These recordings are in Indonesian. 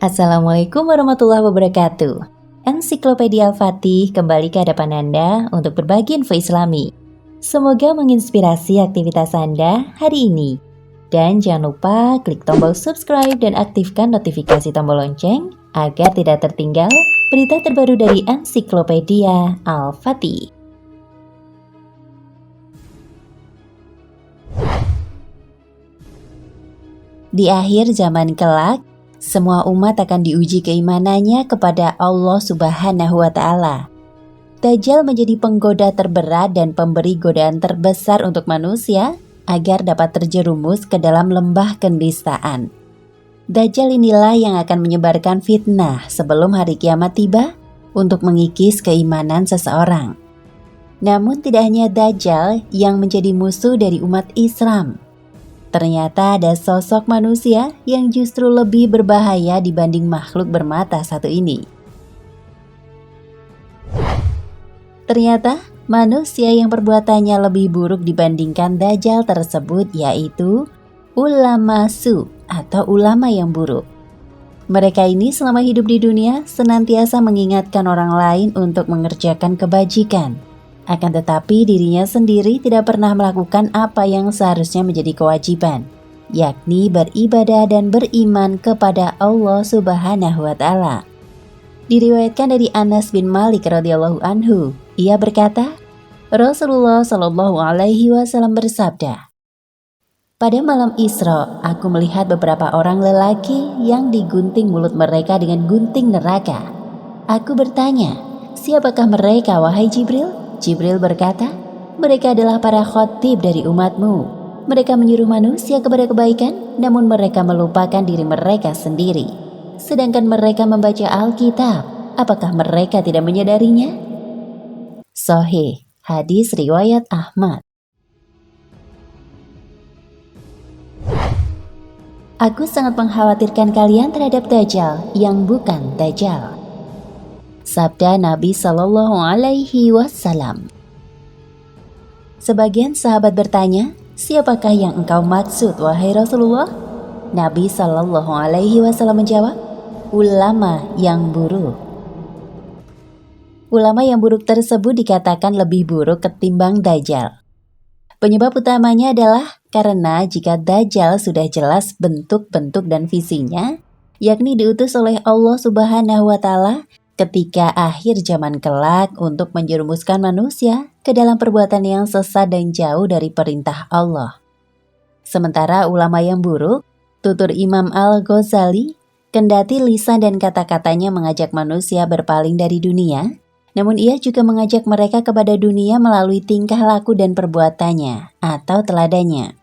Assalamualaikum warahmatullahi wabarakatuh. Ensiklopedia Al-Fatih kembali ke hadapan Anda untuk berbagi info Islami. Semoga menginspirasi aktivitas Anda hari ini. Dan jangan lupa klik tombol subscribe dan aktifkan notifikasi tombol lonceng agar tidak tertinggal berita terbaru dari Ensiklopedia Al-Fatih. Di akhir zaman kelak, semua umat akan diuji keimanannya kepada Allah Subhanahu wa Ta'ala. Dajjal menjadi penggoda terberat dan pemberi godaan terbesar untuk manusia agar dapat terjerumus ke dalam lembah kenistaan. Dajjal inilah yang akan menyebarkan fitnah sebelum hari kiamat tiba untuk mengikis keimanan seseorang. Namun tidak hanya Dajjal yang menjadi musuh dari umat Islam. Ternyata ada sosok manusia yang justru lebih berbahaya dibanding makhluk bermata satu ini. Ternyata manusia yang perbuatannya lebih buruk dibandingkan Dajjal tersebut yaitu ulama su atau ulama yang buruk. Mereka ini selama hidup di dunia senantiasa mengingatkan orang lain untuk mengerjakan kebajikan. Akan tetapi dirinya sendiri tidak pernah melakukan apa yang seharusnya menjadi kewajiban, yakni beribadah dan beriman kepada Allah Subhanahu wa Ta'ala. Diriwayatkan dari Anas bin Malik radhiyallahu anhu, ia berkata, Rasulullah Shallallahu alaihi wasallam bersabda, "Pada malam Isra, aku melihat beberapa orang lelaki yang digunting mulut mereka dengan gunting neraka. Aku bertanya, siapakah mereka wahai Jibril? Jibril berkata, mereka adalah para khotib dari umatmu. Mereka menyuruh manusia kepada kebaikan, namun mereka melupakan diri mereka sendiri. Sedangkan mereka membaca Alkitab, apakah mereka tidak menyadarinya?" Sahih, hadis riwayat Ahmad. Aku sangat mengkhawatirkan kalian terhadap Dajjal yang bukan Dajjal. Sabda Nabi Shallallahu alaihi wasallam. Sebagian sahabat bertanya, siapakah yang engkau maksud wahai Rasulullah? Nabi Shallallahu alaihi wasallam menjawab, ulama yang buruk. Ulama yang buruk tersebut dikatakan lebih buruk ketimbang Dajjal. Penyebab utamanya adalah karena jika Dajjal sudah jelas bentuk-bentuk dan visinya, yakni diutus oleh Allah Subhanahu wa Ta'ala ketika akhir zaman kelak untuk menjerumuskan manusia ke dalam perbuatan yang sesat dan jauh dari perintah Allah. Sementara ulama yang buruk, tutur Imam Al-Ghazali, kendati lisan dan kata-katanya mengajak manusia berpaling dari dunia, namun ia juga mengajak mereka kepada dunia melalui tingkah laku dan perbuatannya atau teladannya.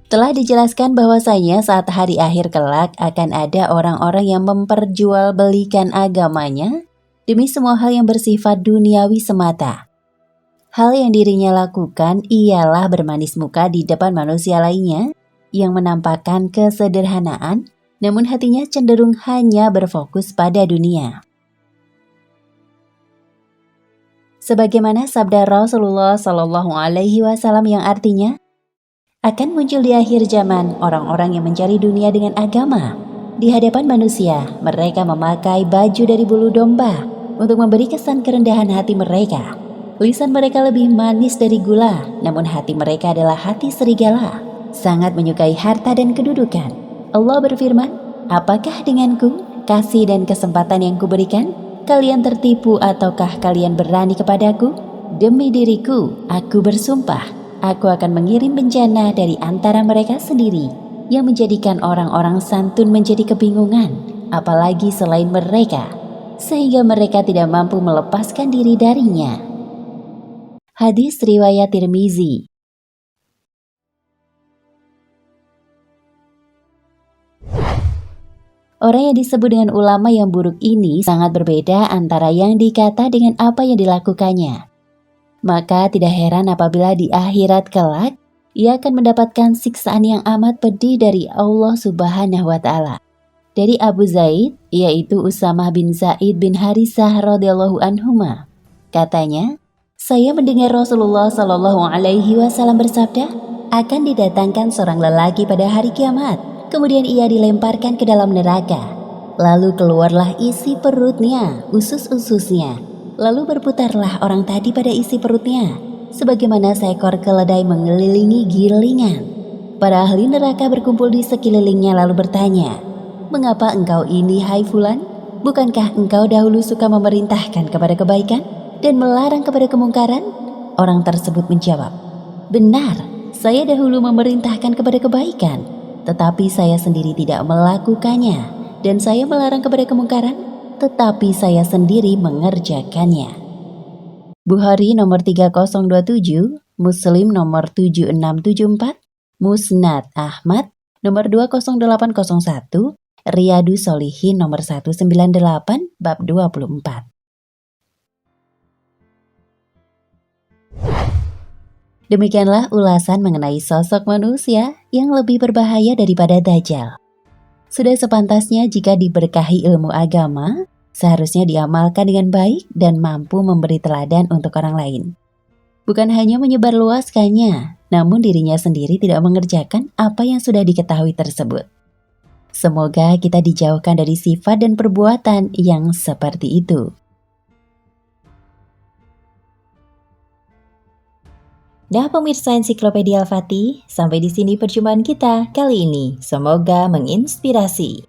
Telah dijelaskan bahwasanya saat hari akhir kelak akan ada orang-orang yang memperjualbelikan agamanya demi semua hal yang bersifat duniawi semata. Hal yang dirinya lakukan ialah bermanis muka di depan manusia lainnya yang menampakkan kesederhanaan, namun hatinya cenderung hanya berfokus pada dunia. Sebagaimana sabda Rasulullah Shallallahu alaihi wasallam yang artinya, akan muncul di akhir zaman orang-orang yang mencari dunia dengan agama. Di hadapan manusia, mereka memakai baju dari bulu domba untuk memberi kesan kerendahan hati mereka. Lisan mereka lebih manis dari gula, namun hati mereka adalah hati serigala. Sangat menyukai harta dan kedudukan. Allah berfirman, apakah denganku, kasih dan kesempatan yang kuberikan, kalian tertipu ataukah kalian berani kepadaku? Demi diriku, aku bersumpah, aku akan mengirim bencana dari antara mereka sendiri yang menjadikan orang-orang santun menjadi kebingungan, apalagi selain mereka, sehingga mereka tidak mampu melepaskan diri darinya. Hadis riwayat Tirmizi. Orang yang disebut dengan ulama yang buruk ini sangat berbeda antara yang dikata dengan apa yang dilakukannya. Maka tidak heran apabila di akhirat kelak, ia akan mendapatkan siksaan yang amat pedih dari Allah Subhanahu wa Ta'ala. Dari Abu Zaid, yaitu Usamah bin Zaid bin Harisah radhiyallahu anhuma. Katanya, saya mendengar Rasulullah Shallallahu alaihi wasallam bersabda, akan didatangkan seorang lelaki pada hari kiamat. Kemudian ia dilemparkan ke dalam neraka. Lalu keluarlah isi perutnya, usus-ususnya. Lalu berputarlah orang tadi pada isi perutnya, sebagaimana seekor keledai mengelilingi gilingan. Para ahli neraka berkumpul di sekelilingnya lalu bertanya, "Mengapa engkau ini, hai Fulan? Bukankah engkau dahulu suka memerintahkan kepada kebaikan dan melarang kepada kemungkaran?" Orang tersebut menjawab, "Benar, saya dahulu memerintahkan kepada kebaikan, tetapi saya sendiri tidak melakukannya, dan saya melarang kepada kemungkaran, tetapi saya sendiri mengerjakannya." Bukhari nomor 3027, Muslim nomor 7674, Musnad Ahmad nomor 20801, Riyadus Sholihin nomor 198 bab 24. Demikianlah ulasan mengenai sosok manusia yang lebih berbahaya daripada Dajjal. Sudah sepantasnya jika diberkahi ilmu agama, seharusnya diamalkan dengan baik dan mampu memberi teladan untuk orang lain. Bukan hanya menyebarluaskannya, namun dirinya sendiri tidak mengerjakan apa yang sudah diketahui tersebut. Semoga kita dijauhkan dari sifat dan perbuatan yang seperti itu. Nah pemirsa Ensiklopedia Al-Fatih, sampai di sini perjumpaan kita kali ini. Semoga menginspirasi.